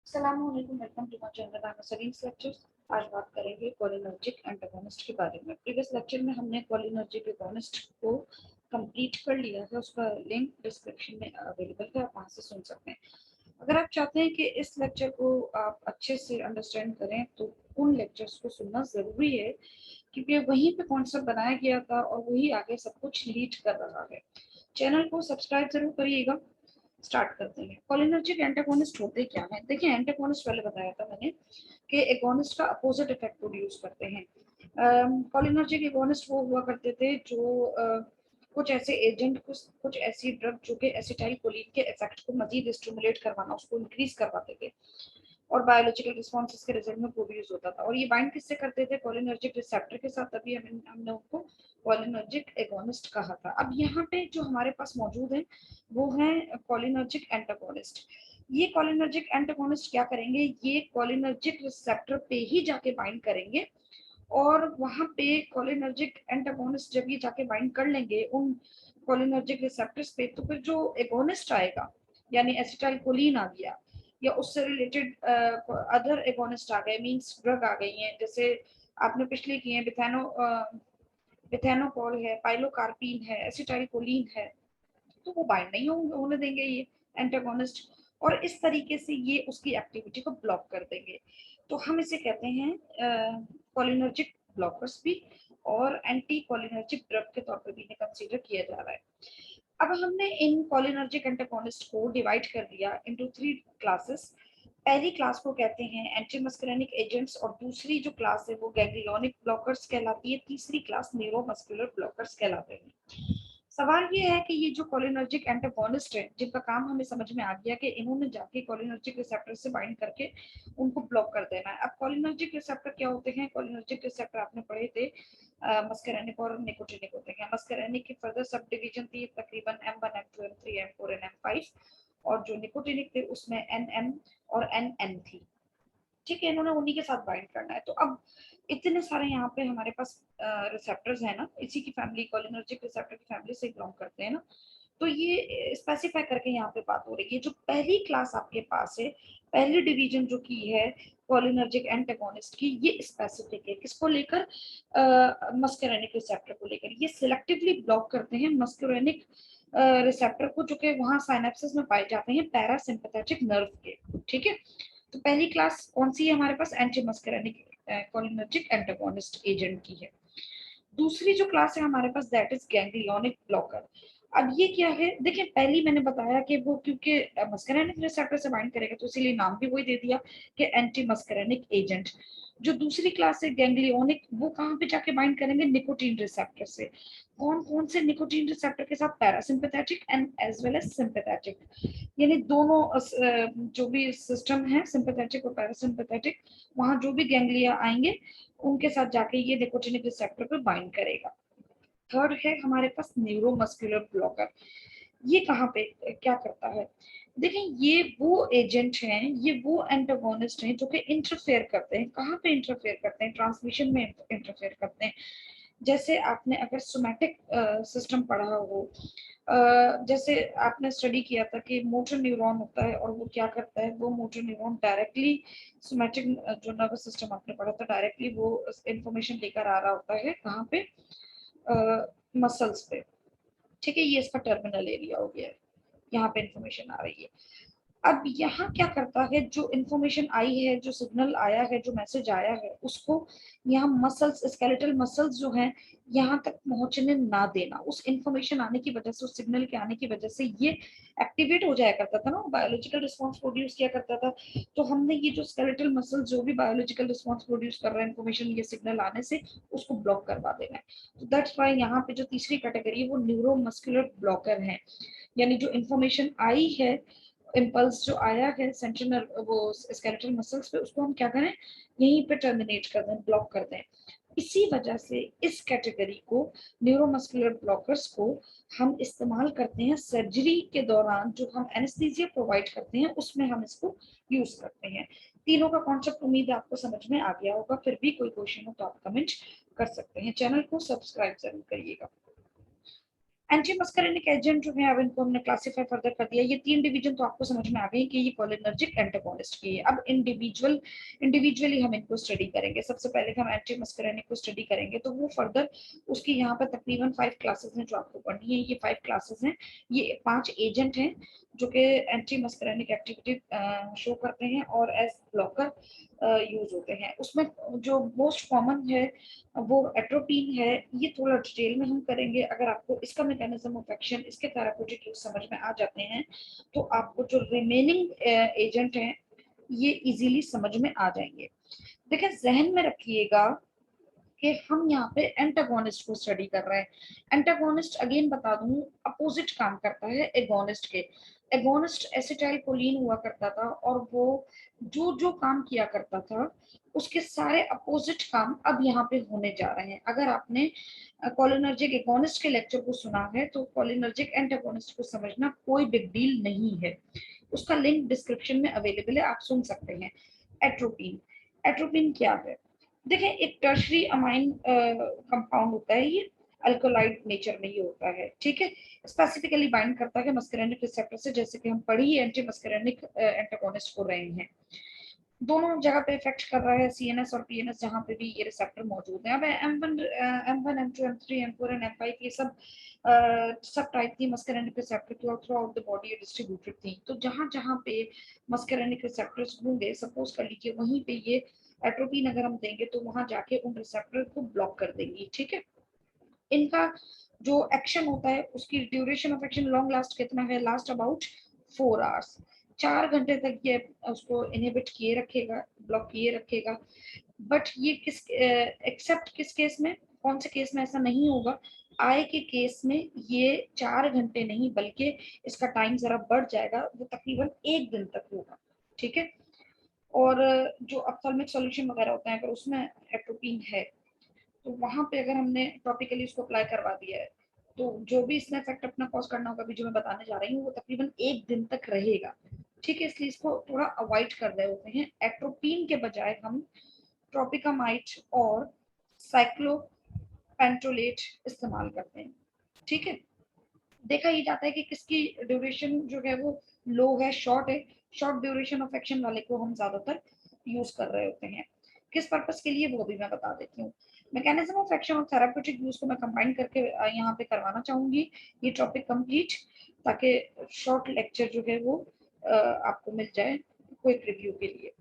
अस्सलामुअलैकुम, welcome to my channel आनासरीन्स lectures. आज बात करेंगे कोलिनर्जिक एंटागोनिस्ट के बारे में। प्रीवियस लेक्चर में हमने कोलिनर्जिक एगोनिस्ट को कंप्लीट कर लिया है। उसका लिंक डिस्क्रिप्शन में अवेलेबल है, आप वहां से सुन सकते हैं। अगर आप चाहते हैं कि इस लेक्चर को आप अच्छे से अंडरस्टैंड करें तो उन लेक्चर्स को सुनना ज़रूरी है, क्योंकि वहीं पे कॉन्सेप्ट बनाया गया था और वही आगे सब कुछ लीड कर रहा है। चैनल को सब्सक्राइब जरूर करिएगा। स्टार्ट करते हैं। कोलिनर्जिक एंटागोनिस्ट होते क्या हैं? देखिए, एंटागोनिस्ट पहले बताया था मैंने कि एगोनिस्ट का अपोजिट इफेक्ट प्रोड्यूस करते हैं। कोलिनर्जिक एगोनिस्ट वो हुआ करते थे जो कुछ ऐसे एजेंट, कुछ ऐसी ड्रग जो कि एसिटाइल कोलिन के इफेक्ट को मजीद स्टिमुलेट करवाना, उसको इंक्रीज करवाते थे और बायोलॉजिकल रिस्पॉन्स के रिजल्ट में प्रोड्यूस होता था। और ये बाइंड किससे करते थे? कोलिनर्जिक रिसेप्टर के साथ। तभी हमने उनको कोलिनर्जिक एगोनिस्ट कहा था। अब यहाँ पे जो हमारे पास मौजूद है वो है कोलिनर्जिक एंटागोनिस्ट। ये कोलिनर्जिक एंटागोनिस्ट क्या करेंगे? ये कोलिनर्जिक रिसेप्टर पे ही जाके बाइंड करेंगे और वहां पे कोलिनर्जिक एंटागोनिस्ट जब ये जाके बाइंड कर लेंगे उन कोलिनर्जिक रिसेप्टर्स पे, तो फिर जो एगोनिस्ट आएगा, यानी एसिटाइल कोलिन आ गया या उससे रिलेटेड अदर एगोनिस्ट आ गए, मींस ड्रग आ गई हैं, जैसे आपने पिछले किए हैं, बिथेनोकॉल है, पाइलोकार्पिन है, एसिटाइल कोलिन है, तो वो बाइंड नहीं होने देंगे ये एंटागोनिस्ट, और इस तरीके से ये उसकी एक्टिविटी को ब्लॉक कर देंगे। तो हम इसे कहते हैं कोलिनर्जिक ब्लॉकर्स भी, और एंटी कोलिनर्जिक ड्रग के तौर पर भी इन्हें कंसीडर किया जा रहा है। अब हमने इन कोलिनर्जिक एंटागोनिस्ट को डिवाइड कर दिया इनटू 3 क्लासेस। पहली क्लास को कहते हैं एंटी मस्करेनिक एजेंट्स, और दूसरी जो क्लास है वो गैंग्लियोनिक ब्लॉकर्स कहलाती है, तीसरी क्लास न्यूरोमस्कुलर ब्लॉकर्स कहलाते हैं। सवाल ये है कि ये जो कोलिनर्जिक एंटागोनिस्ट है, जिनका काम हमें समझ में आ गया कि इन्होंने जाके कोलिनर्जिक रिसेप्टर से बाइंड करके उनको ब्लॉक कर देना है। अब कोलिनर्जिक रिसेप्टर क्या होते हैं? कोलिनर्जिक रिसेप्टर आपने पढ़े थे, मस्करेनिक और निकोटिनिक होते हैं। मस्करेनिक की फर्दर सब डिवीजन थी तकरीबन M1 M2 M3 M4 और M5, और जो निकोटिनिक थे उसमें NM और NN थी। ठीक है, इन्होंने उन्हीं के साथ बाइंड करना है। तो अब इतने सारे यहाँ पे हमारे पास रिसेप्टर्स है ना, इसी की फैमिली, कोलिनर्जिक रिसेप्टर की फैमिली से बिलोंग करते हैं ना, तो ये स्पेसिफाई करके यहाँ पे बात हो रही है। जो पहली क्लास आपके पास है, पहली डिवीजन जो की है कोलिनर्जिक एंटागोनिस्ट की, ये स्पेसिफिक है किसको लेकर? मस्करेनिक रिसेप्टर को लेकर। ये सिलेक्टिवली ब्लॉक करते हैं मस्करेनिक रिसेप्टर को, जो कि वहां साइनेप्सिस में पाए जाते हैं पैरासिम्पैथेटिक नर्व के। ठीक है, तो पहली क्लास कौन सी है हमारे पास? Anti muscarinic cholinergic antagonist agent की है। दूसरी जो क्लास है हमारे पास, दैट इज गैंग्लियोनिक ब्लॉकर। अब ये क्या है? देखिए, पहली मैंने बताया कि वो क्योंकि मस्करेनिक रिसेप्टर से बाइंड करेगा तो इसीलिए नाम भी वही दे दिया कि एंटी मस्करेनिक एजेंट। जो दूसरी क्लास है गैंग्लियोनिक, वो कहाँ पे जाके बाइंड करेंगे? निकोटीन रिसेप्टर से। कौन कौन से निकोटीन रिसेप्टर के साथ? Parasympathetic and as well as sympathetic, यानी दोनों जो भी सिस्टम है, सिंपैथेटिक और पैरासिम्पैथेटिक, वहां जो भी गैंग्लिया आएंगे उनके साथ जाके ये निकोटिनिक रिसेप्टर पे बाइंड करेगा। थर्ड है हमारे पास न्यूरोमस्कुलर ब्लॉकर। ये कहाँ पे क्या करता है? देखिए, ये वो एजेंट हैं, ये वो एंटागोनिस्ट हैं जो कि इंटरफेयर करते हैं। कहाँ पे इंटरफेयर करते हैं? ट्रांसमिशन में इंटरफेयर करते हैं। जैसे आपने अगर सोमैटिक सिस्टम पढ़ा हो, जैसे आपने स्टडी किया था कि मोटर न्यूरॉन होता है और वो क्या करता है, वो मोटर न्यूरॉन डायरेक्टली सोमैटिक जो नर्वस सिस्टम आपने पढ़ा था, डायरेक्टली वो इंफॉर्मेशन लेकर आ रहा होता है कहाँ पे? मसल्स पे। ठीक है, ये इसका टर्मिनल एरिया हो गया है, यहाँ पे इंफॉर्मेशन आ रही है। अब यहाँ क्या करता है? जो इंफॉर्मेशन आई है, जो सिग्नल आया है, जो मैसेज आया है, उसको यहाँ मसल्स, स्केलेटल मसल्स जो हैं, यहाँ तक पहुंचने ना देना। उस इंफॉर्मेशन आने की वजह से, उस सिग्नल के आने की वजह से ये एक्टिवेट हो जाया करता था ना, बायोलॉजिकल रिस्पॉन्स प्रोड्यूस किया करता था। तो हमने ये जो स्केलेटल मसल जो भी बायोलॉजिकल रिस्पॉन्स प्रोड्यूस कर रहा है इन्फॉर्मेशन, ये सिग्नल आने से, उसको ब्लॉक करवा देना है। तो दैट्स वाई यहाँ पे जो तीसरी कैटेगरी है वो न्यूरोमस्कुलर ब्लॉकर है, यानी जो इंफॉर्मेशन आई है, इम्पल्स जो आया है सेंट्रल वो स्केलेटल मसल्स पे, उसको हम क्या करें? यहीं पे टर्मिनेट कर दें, ब्लॉक कर दें। इसी वजह से इस कैटेगरी को, न्यूरोमस्कुलर ब्लॉकर्स को, हम इस्तेमाल करते हैं सर्जरी के दौरान। जो हम एनेस्थीसिया प्रोवाइड करते हैं उसमें हम इसको यूज करते हैं। तीनों का कॉन्सेप्ट उम्मीद है आपको समझ में आ गया होगा। फिर भी कोई क्वेश्चन हो तो आप कमेंट कर सकते हैं। चैनल को सब्सक्राइब जरूर करिएगा। एंटी मस्करेनिक एजेंट जो है अब इनको हमने क्लासिफाई फर्दर कर दिया। ये 3 डिवीजन तो आपको समझ में आ गई कि ये कोलिनर्जिक एंटागोनिस्ट की है। अब इंडिविजुअली हम इनको स्टडी करेंगे। सबसे पहले हम एंटी मस्करेनिक को स्टडी करेंगे, तो वो फर्दर उसकी यहाँ पर तकरीबन 5 क्लासेस हैं जो आपको पढ़नी है। ये 5 क्लासेस हैं, ये 5 एजेंट हैं जो कि एंटी मस्करेनिक एक्टिविटी शो करते हैं और एज ब्लॉकर यूज होते हैं। उसमें जो मोस्ट कॉमन है वो एट्रोपिन है। ये थोड़ा डिटेल में हम करेंगे। अगर आपको इसका मैकेनिज्म ऑफ एक्शन, इसके थेराप्यूटिक यूज समझ में आ जाते हैं तो आपको जो रिमेनिंग एजेंट हैं ये इजीली समझ में आ जाएंगे। देखिए जहन में रखिएगा कि हम यहाँ पे एंटागोनिस्ट को स्टडी कर रहे हैं। एंटागोनिस्ट अगेन बता दूं अपोजिट काम करता है एगोनिस्ट के। एगोनिस्ट एसिटाइलकोलिन हुआ करता था और वो जो जो काम किया करता था उसके सारे अपोजिट काम अब यहाँ पे होने जा रहे हैं। अगर आपने कोलिनर्जिक एगोनिस्ट के लेक्चर को सुना है तो कोलिनर्जिक एंटागोनिस्ट को समझना कोई बिग डील नहीं है। उसका लिंक डिस्क्रिप्शन में अवेलेबल है, आप सुन सकते हैं। एट्रोपिन, एट्रोपिन क्या है? देखिए एक टर्शरी अमाइन कंपाउंड होता है, ये अल्कोलाइड नेचर में ही होता है, ठीक है। स्पेसिफिकली बाइंड करता है मस्करेनिक रिसेप्टर से, जैसे कि हम पढ़ी एंटी मस्करेनिक एंटागोनिस्ट को रहे हैं। दोनों जगह पे इफेक्ट कर रहा है, सीएनएस और पीएनएस जहां पे भी ये रिसेप्टर मौजूद है। अब M1 M2 M3 M4 and M5 ये सब टाइप की muscarinic receptor through out the body distributed थी। तो जहां जहां पे मस्करेनिक रिसेप्टर्स होंगे, सपोज कर लीजिए वहीं पे ये एट्रोपिन अगर हम देंगे तो वहां जाके उन रिसेप्टर को ब्लॉक कर देंगी, ठीक है। इनका जो एक्शन होता है उसकी duration of action long last कितना है? Last about 4 hours. 4 घंटे तक ये उसको इनहिबिट किए रखेगा, ब्लॉक किए रखेगा। बट ये किस एक्सेप्ट किस केस में, कौन से केस में ऐसा नहीं होगा? आई के केस में ये 4 घंटे नहीं बल्कि इसका टाइम जरा बढ़ जाएगा, वो तकरीबन 1 दिन तक होगा, ठीक है। और जो अप्थल्मिक सॉल्यूशन वगैरह होता है अगर उसमें एट्रोपिन है तो वहां पे अगर हमने टॉपिकली उसको अप्लाई करवा दिया है तो जो भी इसने इफेक्ट अपना कॉज करना होगा, अभी जो मैं बताने जा रही हूँ, वो तकरीबन 1 दिन तक रहेगा, ठीक है। इसलिए इसको थोड़ा अवॉइड कर रहे होते हैं। एट्रोपिन के बजाय हम ट्रोपिकामाइट और साइक्लोपेंटोलेट इस्तेमाल करते हैं, ठीक है। देखा ही जाता है कि किसकी ड्यूरेशन जो है वो लो है, शॉर्ट है। शॉर्ट ड्यूरेशन ऑफ एक्शन वाले को हम ज्यादातर यूज कर रहे होते हैं। किस पर्पस के लिए वो भी मैं बता देती हूँ। मैकेनिज्म ऑफ एक्शन और थेराप्यूटिक यूज को मैं कंबाइन करके यहाँ पे करवाना चाहूंगी ये टॉपिक कंप्लीट, ताकि शॉर्ट लेक्चर जो है वो आपको मिल जाए क्विक रिव्यू के लिए।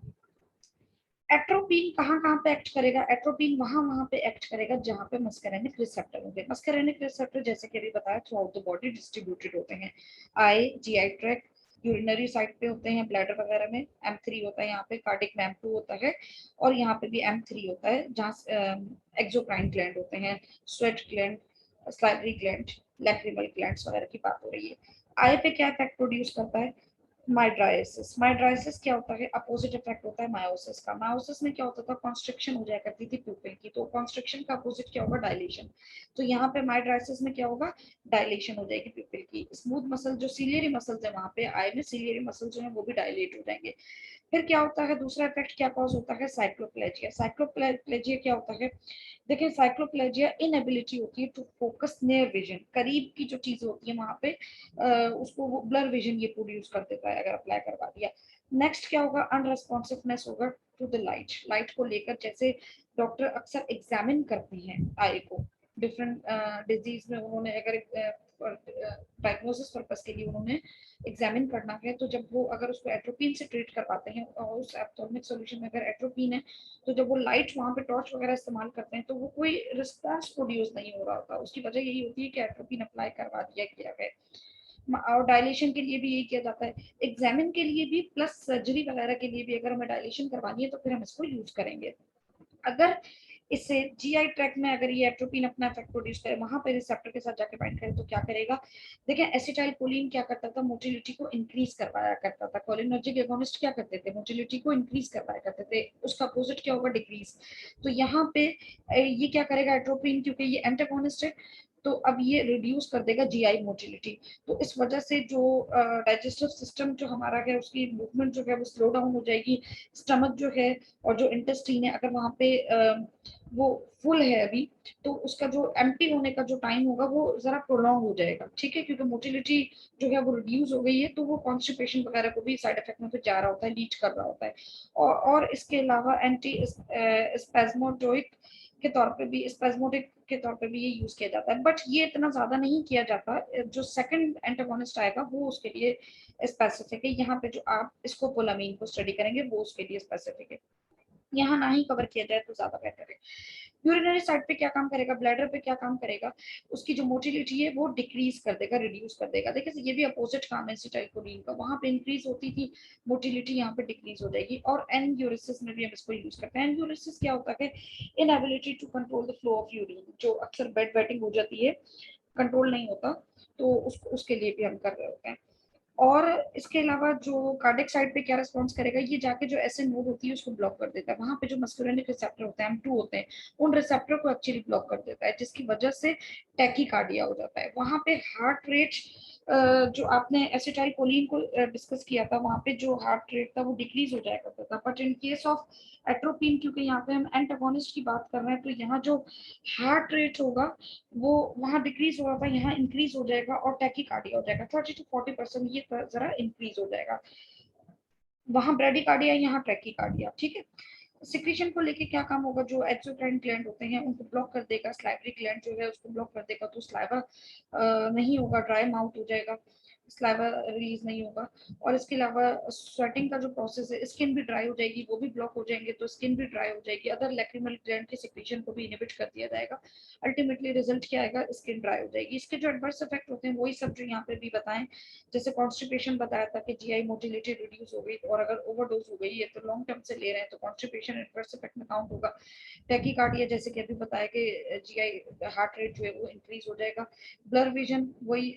एट्रोपिन कहाँ कहाँ पे एक्ट करेगा? एट्रोपिन वहां वहां पे एक्ट करेगा जहां पे मस्करेनिक रिसेप्टर होंगे। मस्करेनिक रिसेप्टर जैसे कि अभी बताया through out the body distributed होते हैं। आई, जीआई ट्रैक्ट, यूरिनरी साइड पे होते हैं, ब्लैडर वगैरह में M3 होता है, यहाँ पे कार्डिक में M2 होता है और यहाँ पे भी M3 होता है, जहाँ एक्सोक्राइन ग्लैंड होते हैं, sweat gland, salivary gland, lacrimal glands वगैरह की बात हो रही है। आई पे क्या इफेक्ट प्रोड्यूस करता है? माइड्राइसिस। माइड्राइसिस क्या होता है? अपोजिट इफेक्ट होता है मायोसिस का। मायोसिस में क्या होता था? कॉन्स्ट्रिक्शन हो जाया करती थी प्यूपिल की, तो कॉन्स्ट्रिक्शन का अपोजिट क्या होगा? डायलेशन। तो यहाँ पे माइड्राइसिस में क्या होगा? डायलेशन हो जाएगी प्यूपिल की। स्मूथ मसल जो सीलियरी मसल्स है वहां पे आई में, सीलियरी मसल जो है वो भी डायलेट हो जाएंगे। फिर क्या होता है? दूसरा इफेक्ट क्या कॉज होता है? साइक्लोप्लेजिया। साइक्लोप्लेजिया क्या होता है? देखिए साइक्लोप्लेजिया इनएबिलिटी होती है टू फोकस नियर विजन, करीब की जो चीज होती है वहां पे उसको वो ब्लर विजन ये प्रोड्यूस कर देता है अगर अप्लाई करवा दिया। नेक्स्ट क्या होगा? अनरेस्पॉन्सिवनेस होगा टू द लाइट। लाइट को लेकर जैसे डॉक्टर अक्सर एग्जामिन करते हैं आई को डिफरेंट डिजीज में, उन्होंने अगर डायग्नोसिस पर्पस के लिए उन्होंने एग्जामिन करना है तो जब वो अगर उसको एट्रोपिन से ट्रीट करवाते हैं और उस एप्थोल्मिक सॉल्यूशन में अगर एट्रोपिन है तो जब वो लाइट वहां पे टॉर्च वगैरह इस्तेमाल करते हैं तो वो कोई रिस्पॉन्स प्रोड्यूस नहीं हो रहा होता। उसकी वजह यही होती है कि एट्रोपिन अप्लाई करवा दिया गया है। और डायलेशन के लिए भी यही किया जाता है, एग्जामिन के लिए भी प्लस सर्जरी वगैरह के लिए भी। अगर हमें डायलेशन करवानी है तो फिर हम इसको यूज करेंगे। अगर इससे जीआई ट्रैक्ट में अगर ये एट्रोपिन अपना इफेक्ट प्रोड्यूस करे, वहां पे रिसेप्टर के साथ जाके बाइंड करे तो क्या करेगा? देखिए एसिटाइल कोलिन क्या करता था? मोटिलिटी को इंक्रीज करवाया करता था। कोलिनर्जिक एगोनिस्ट क्या करते थे? मोटिलिटी को इंक्रीज करवाया करते थे। उसका अपोजिट क्या होगा? डिक्रीज। तो यहाँ पे ये क्या करेगा एट्रोपिन, क्योंकि ये एंटागोनिस्ट है तो अब ये रिड्यूस कर देगा जीआई मोटिलिटी। तो इस वजह से जो डाइजेस्टिव सिस्टम जो हमारा है उसकी मूवमेंट जो है वो स्लो डाउन हो जाएगी। स्टमक जो है और जो इंटेस्टाइन है अगर वहां पे वो फुल है अभी, तो उसका जो एम्प्टी होने का जो टाइम होगा वो जरा प्रोलॉन्ग हो जाएगा, ठीक है, क्योंकि मोटिलिटी जो है वो रिड्यूस हो गई है, तो वो कॉन्स्टिपेशन वगैरह को भी साइड इफेक्ट में फिर जा रहा होता है, लीड कर रहा होता है। और इसके अलावा एंटी स्पेस्मोडोइक के तौर पे भी, स्पेस्मोडिक के तौर पे भी ये यूज किया जाता है, बट ये इतना ज्यादा नहीं किया जाता। जो सेकंड एंटागोनिस्ट आएगा वो उसके लिए स्पेसिफिक है। यहाँ पे जो आप इसको पोलामीन को स्टडी करेंगे वो उसके लिए स्पेसिफिक है, यहाँ ना ही कवर किया जाए तो ज्यादा बेहतर है। यूरिनरी साइड पे क्या काम करेगा, ब्लैडर पे क्या काम करेगा, उसकी जो मोटिलिटी है वो डिक्रीज कर देगा, रिड्यूस कर देगा। देखिए ये भी अपोजिट काम है एसिटाइलकोलिन का, वहां पे इंक्रीज होती थी मोटिलिटी, यहाँ पे डिक्रीज हो जाएगी। और एनयूरिसिस में भी हम इसको यूज करते हैं। एनयूरिसिस क्या होता है, inability to control the flow of urine, जो अक्सर बेड वेटिंग हो जाती है, कंट्रोल नहीं होता, तो उसके लिए भी हम कर रहे होते हैं। और इसके अलावा जो कार्डिक साइड पे क्या रिस्पॉन्स करेगा, ये जाके जो एसए नोड होती है उसको ब्लॉक कर देता है, वहां पे जो मस्कुलिनिक रिसेप्टर होते हैं M2 होते हैं, उन रिसेप्टर को एक्चुअली ब्लॉक कर देता है, जिसकी वजह से टैकीकार्डिया हो जाता है। वहां पे हार्ट रेट, जो आपने एसिटाइलकोलिन को डिस्कस किया था, वहां पे जो हार्ट रेट था वो डिक्रीज हो जाया करता था, but in case of atropine, क्योंकि यहाँ पे हम एंटागोनिस्ट की बात कर रहे हैं, तो यहाँ जो हार्ट रेट होगा वो वहां डिक्रीज हो रहा था, यहाँ इंक्रीज हो जाएगा और टैकीकार्डिया हो जाएगा, 30 to 40% ये जरा इंक्रीज हो जाएगा। वहां ब्रेडिकार्डिया, यहाँ ट्रैकीकार्डिया, ठीक है। सिक्रीशन को लेके क्या काम होगा, जो एक्सोक्राइन ग्लैंड होते हैं उनको ब्लॉक कर देगा, स्लाइवरी ग्लैंड जो है उसको ब्लॉक कर देगा, तो स्लाइवा नहीं होगा, ड्राई माउथ हो जाएगा, स्लाइवा रिलीज नहीं होगा। और इसके अलावा स्वेटिंग का जो प्रोसेस है, स्किन भी ड्राई हो जाएगी, वो भी ब्लॉक हो जाएंगे तो स्किन भी ड्राई हो जाएगी, अदर लैक्रिमल ग्लैंड की सिक्रीशन को भी इनहिबिट कर दिया जाएगा। अल्टीमेटली रिजल्ट क्या आएगा, स्किन ड्राई हो जाएगी। इसके जो एडवर्स इफेक्ट होते हैं वही सब जो यहाँ पे भी बताएं, जैसे कॉन्स्टिपेशन बताया था कि जीआई मोटिलिटी रिड्यूस हो गई, और अगर ओवरडोज हो गई है तो लॉन्ग टर्म से ले रहे हैं तो कॉन्स्टिपेशन एडवर्स इफेक्ट में काउंट होगा। टैकीकार्डिया जैसे कि अभी बताया कि जीआई हार्ट रेट जो है वो इंक्रीज हो जाएगा। ब्लर विजन वही,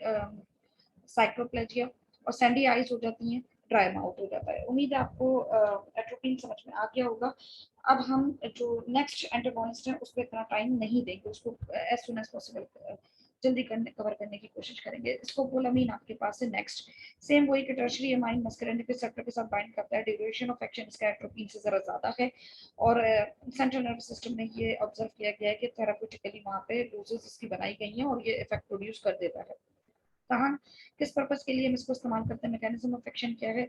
साइक्लोप्लेजिया, और सैंडी आईज हो जाती हैं, ड्राई माउथ हो जाता है। उम्मीद है आपको एट्रोपिन समझ में आ गया होगा। अब हम जो नेक्स्ट एंटागोनिस्ट है उस पर इतना टाइम नहीं देंगे, उसको एज सुन एज पॉसिबल जल्दी कवर करने की कोशिश करेंगे। स्कोपोलामीन आपके पास है नेक्स्ट, सेम वही कि टर्शियरी अमाइन मस्कुलिनिक रिसेप्टर के साथ बाइंड करता है, ड्यूरेशन ऑफ एक्शन इसका एट्रोपिन से जरा ज्यादा है। और सेंट्रल नर्वस सिस्टम में ये ऑब्जर्व किया गया है कि थेराप्यूटिकली वहां पे डोजेस इसकी बनाई गई हैं और ये इफेक्ट प्रोड्यूस कर देता है। कहाँ, किस पर्पस के लिए हम इसको इस्तेमाल करते हैं, मैकेनिज्म ऑफ एक्शन क्या है,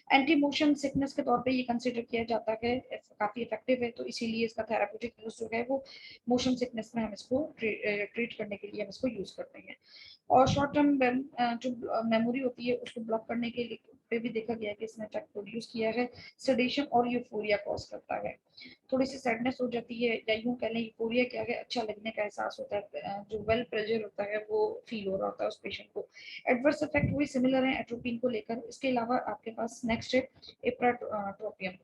एंटी मोशन सिकनेस के तौर पे ये कंसीडर किया जाता है, काफी इफेक्टिव है, तो इसीलिए इसका थेराप्यूटिक यूज जो है वो मोशन सिकनेस में हम इसको ट्रीट करने के लिए हम इसको यूज करते हैं। और शॉर्ट टर्म जो मेमोरी होती है उसको ब्लॉक करने के लिए पे भी देखा गया है कि इसने इफेक्ट प्रोड्यूस किया है। सेडेशन और यूफोरिया कॉज करता है, थोड़ी सी सैडनेस हो जाती है, या यूं कह लें यूफोरिया क्या है, अच्छा लगने का एहसास होता है, जो वेल प्रेजर होता है वो फील हो रहा होता है उस पेशेंट को। एडवर्स इफेक्ट वही सिमिलर है एट्रोपिन को लेकर। इसके अलावा आपके पास नेक्स्ट है एप्राट्रोपियम।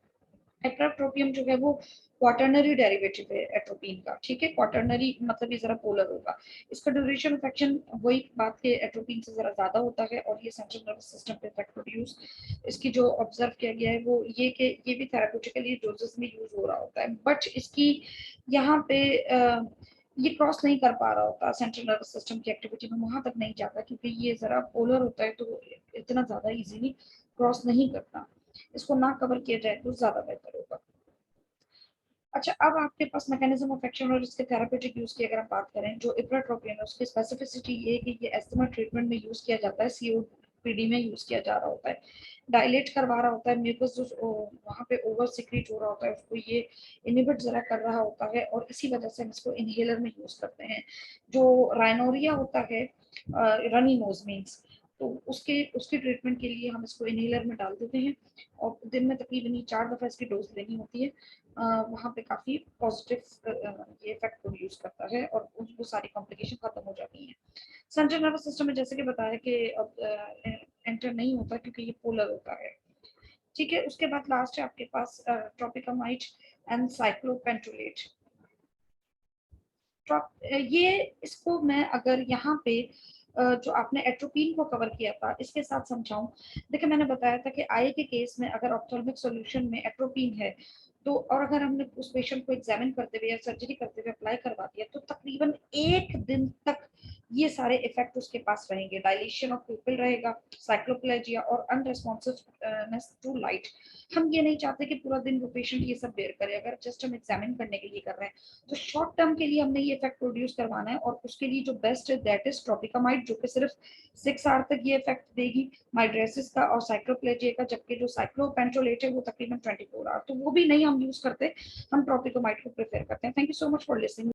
एप्राट्रोपियम जो है वो क्वाटर्नरी डेरिवेटिव है एट्रोपिन का, ठीक है, क्वाटर्नरी मतलब ये जरा पोलर होगा। इसका ड्यूरेशन ऑफ एक्शन वही बात के एट्रोपिन से जरा ज्यादा होता है, और ये सेंट्रल नर्वस सिस्टम पे इफेक्ट प्रोड्यूस, इसकी जो ऑब्जर्व किया गया है वो ये कि ये भी थेराप्यूटिकली डोजेस में यूज हो रहा होता है, बट इसकी यहाँ पे ये क्रॉस नहीं कर पा रहा होता सेंट्रल नर्वस सिस्टम की एक्टिविटी में, वहां तक नहीं जाता, क्योंकि ये जरा पोलर होता है तो इतना ज्यादा इजीली क्रॉस नहीं करता। इसको ना कवर किया जाए तो ज्यादा बेहतर होगा। अच्छा, अब आपके पास मैकेनिज्म ऑफ एक्शन और इसके थेरापेटिक यूज की अगर हम बात करें, जो इप्राट्रोपिन है उसकी स्पेसिफिसिटी ये है कि ये एस्थमा ट्रीटमेंट में यूज किया जाता है, सीओपीडी में यूज किया जा रहा होता है, डायलेट करवा रहा होता है, म्यूकस जो वहाँ पे ओवर सिक्रीट हो रहा होता है उसको ये इनहिबिट जरा कर रहा होता है, और इसी वजह से हम इसको इनहेलर में यूज करते हैं। जो राइनोरिया होता है, रनी नोज मीन्स, तो उसके उसकी ट्रीटमेंट के लिए हम इसको इनहेलर में डाल देते हैं, और दिन में तकरीबन 4 दफा इसकी डोज लेनी होती है। वहाँ पे काफी पॉजिटिव ये इफेक्ट प्रोड्यूस करता है, और वो सारी कॉम्प्लिकेशन खत्म हो जाती हैं। सेंट्रल नर्वस सिस्टम में जैसे कि बताया कि अब एंटर नहीं होता क्योंकि ये पोलर होता है, ठीक है। उसके बाद लास्ट है आपके पास ट्रोपिकामाइड एंड साइक्लोपेंटोलेट। ये इसको मैं अगर यहाँ पे जो आपने एट्रोपिन को कवर किया था इसके साथ समझाऊं, देखिए मैंने बताया था कि आई के केस में अगर ऑप्थेल्मिक सॉल्यूशन में एट्रोपिन है तो, और अगर हमने उस पेशेंट को एग्जामिन करते हुए या सर्जरी करते हुए अप्लाई करवा दिया तो तकरीबन 1 दिन तक ये सारे इफेक्ट उसके पास रहेंगे। डायलेशन ऑफ प्यूपिल रहेगा, साइक्लोप्लेजिया और अनरेस्पॉन्सिवनेस टू लाइट। हम ये नहीं चाहते कि पूरा दिन वो पेशेंट ये सब बेयर करे। अगर जस्ट हम एग्जामिन करने के लिए कर रहे हैं तो शॉर्ट टर्म के लिए हमने ये इफेक्ट प्रोड्यूस करवाना है, और उसके लिए जो बेस्ट है दैट इज ट्रोपिकामाइड, जो कि सिर्फ 6 आवर तक ये इफेक्ट देगी माइड्रेसिस का और साइक्लोप्लेजिया का, जबकि जो साइक्लोपेंटोलेट है वो तकरीबन 24 आवर, तो वो भी नहीं हम यूज करते, हम ट्रोपिकामाइड को प्रेफर करते हैं। Thank you so much for listening.